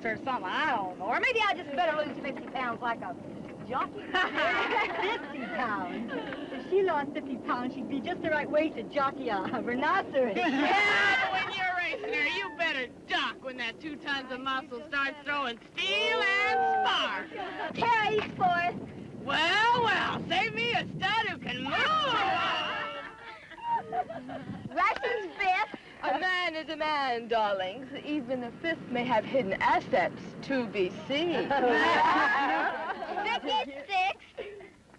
Or something, I don't know. Or maybe I just better lose 50 pounds like a jockey. 50 pounds? If she lost 50 pounds, she'd be just the right weight to jockey a rhinoceros. Yeah, when you're racing her, you better duck when that 2 tons of muscle starts throwing steel and spark. Terry's fourth. Well, well, save me a stud who can move. Russian's fifth. A man is a man, darlings. Even a fifth may have hidden assets to be seen. Vicky's sixth.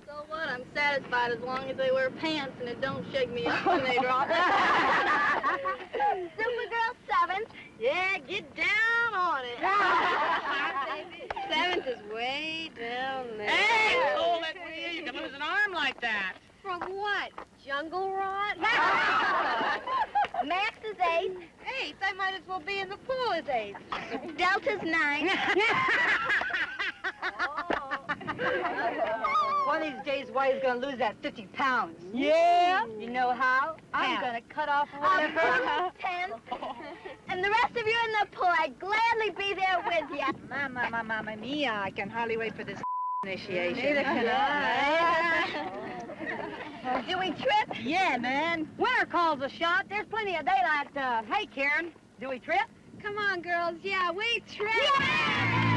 So what? I'm satisfied as long as they wear pants and it don't shake me up when they drop. Supergirl seventh. Yeah, get down on it. Seventh is way down there. Hey, hold it, will you? You can lose an arm like that. From what? Jungle rot? Max is eighth. Eighth? I might as well be in the pool as eighth. Delta's ninth. One of these days, Whitey's gonna lose that 50 pounds. Yeah? You know how? I'm gonna cut off one. Tenth. And the rest of you in the pool, I'd gladly be there with you. Mamma mia, I can hardly wait for this initiation. Neither can I. Do we trip? Yeah, man. Winter calls a shot. There's plenty of daylight. Hey, Karen, do we trip? Come on, girls. Yeah, we trip. Yeah!